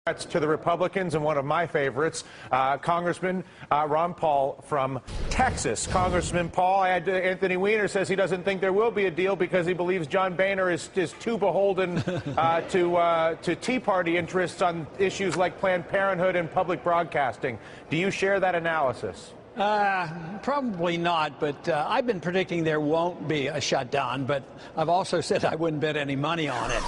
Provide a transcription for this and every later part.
To the Republicans, and one of my favorites, Congressman Ron Paul from Texas. Congressman Paul, Anthony Weiner says he doesn't think there will be a deal because he believes John Boehner is too beholden to Tea Party interests on issues like Planned Parenthood and public broadcasting. Do you share that analysis? Probably not, but I've been predicting there won't be a shutdown, but I've also said I wouldn't bet any money on it.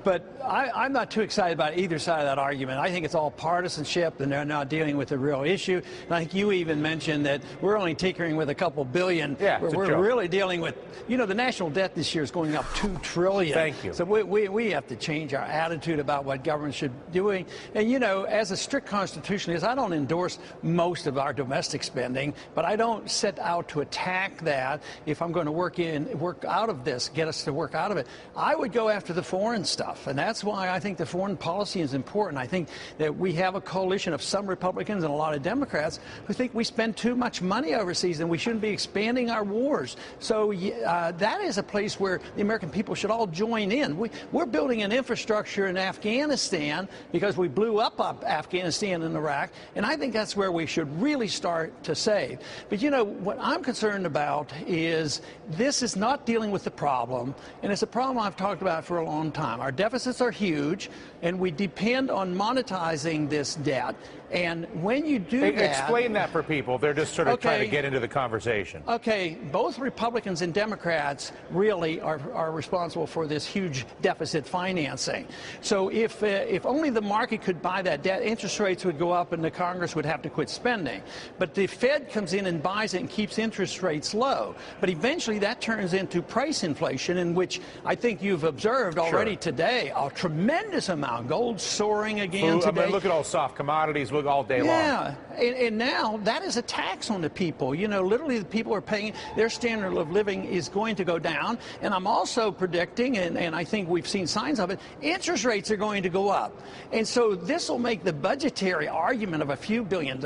But I'm not too excited about either side of that argument. I think it's all partisanship, and they're not dealing with the real issue. And I think you even mentioned that we're only tinkering with a couple billion. Yeah, we're really dealing with, the national debt this year is going up $2 trillion. Thank you. So we have to change our attitude about what government should be doing. And, as a strict constitutionalist, I don't endorse most of our domestic spending, but I don't set out to attack that if I'm going to work out of this, get us to work out of it. I would go after the foreign stuff. And that's why I think the foreign policy is important. I think that we have a coalition of some Republicans and a lot of Democrats who think we spend too much money overseas and we shouldn't be expanding our wars. So that is a place where the American people should all join in. We're building an infrastructure in Afghanistan because we blew up Afghanistan and Iraq, and I think that's where we should really start to save. But what I'm concerned about is this is not dealing with the problem, and it's a problem I've talked about for a long time. Our deficits are huge, and we depend on monetizing this debt. And when you do that... Explain that for people. They're just sort of trying to get into the conversation. Okay, both Republicans and Democrats really are responsible for this huge deficit financing. So if only the market could buy that debt, interest rates would go up and the Congress would have to quit spending. But the Fed comes in and buys it and keeps interest rates low. But eventually that turns into price inflation, in which I think you've observed already today a tremendous amount. Gold soaring again today. I mean, look at all soft commodities. Look all day long. Yeah, and now that is a tax on the people. Literally the people are paying, their standard of living is going to go down. And I'm also predicting, and I think we've seen signs of it, interest rates are going to go up. And so this will make the budgetary argument of a few $billion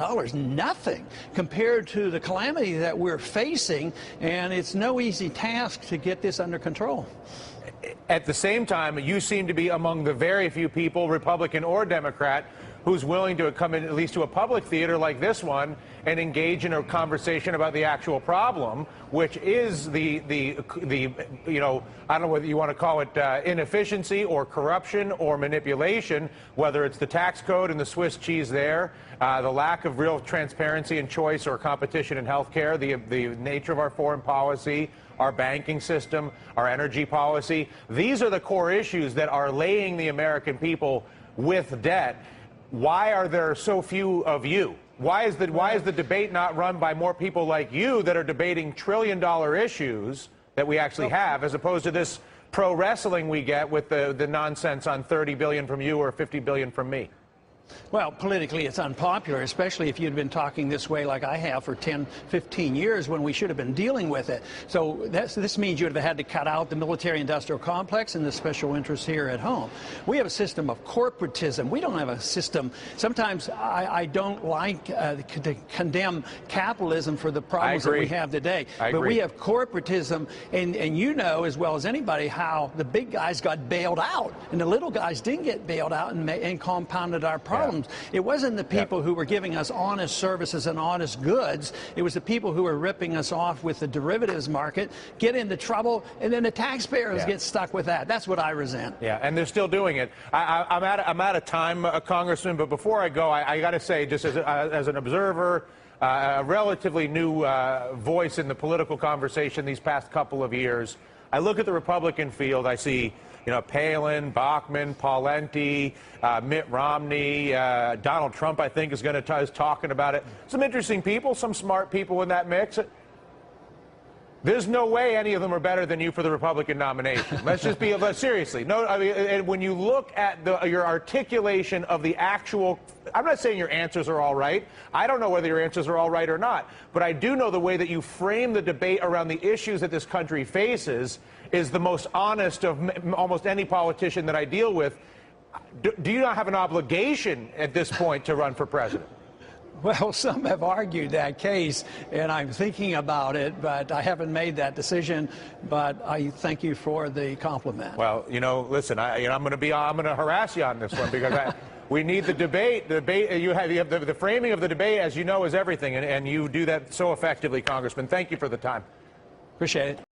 nothing compared to the calamity that we're facing. And it's no easy task to get this under control. At the same time, you seem to be among the very few people, Republican or Democrat, who's willing to come in at least to a public theater like this one and engage in a conversation about the actual problem, which is the I don't know whether you want to call it inefficiency or corruption or manipulation, whether it's the tax code and the Swiss cheese there, the lack of real transparency and choice or competition in health care, the nature of our foreign policy, our banking system, our energy policy. These are the core issues that are laying the American people with debt. Why are there so few of you? Why is the debate not run by more people like you that are debating trillion-dollar issues that we actually have, as opposed to this pro wrestling we get with the nonsense on $30 billion from you or $50 billion from me? Well, politically, it's unpopular, especially if you'd been talking this way like I have for 10, 15 years when we should have been dealing with it. So this means you would have had to cut out the military-industrial complex and the special interests here at home. We have a system of corporatism. We don't have a system. Sometimes I don't like to condemn capitalism for the problems that we have today. But we have corporatism, and you know as well as anybody how the big guys got bailed out, and the little guys didn't get bailed out and compounded our problems. It wasn't the people who were giving us honest services and honest goods. It was the people who were ripping us off with the derivatives market, get into trouble, and then the taxpayers get stuck with that. That's what I resent. Yeah, and they're still doing it. I'm out of time, Congressman, but before I go, I got to say, just as an observer, a relatively new voice in the political conversation these past couple of years, I look at the Republican field, I see Palin, Bachmann, Pawlenty, Mitt Romney, Donald Trump, I think, is talking about it. Some interesting people, some smart people in that mix. There's no way any of them are better than you for the Republican nomination. Let's just be seriously. No, I mean, when you look at your articulation of the actual, I'm not saying your answers are all right. I don't know whether your answers are all right or not, but I do know the way that you frame the debate around the issues that this country faces is the most honest of almost any politician that I deal with. Do you not have an obligation at this point to run for president? Well, some have argued that case, and I'm thinking about it, but I haven't made that decision. But I thank you for the compliment. Well, listen, I'm going to harass you on this one because We need the debate. The debate. You have the framing of the debate, as you know, is everything, and you do that so effectively, Congressman. Thank you for the time. Appreciate it.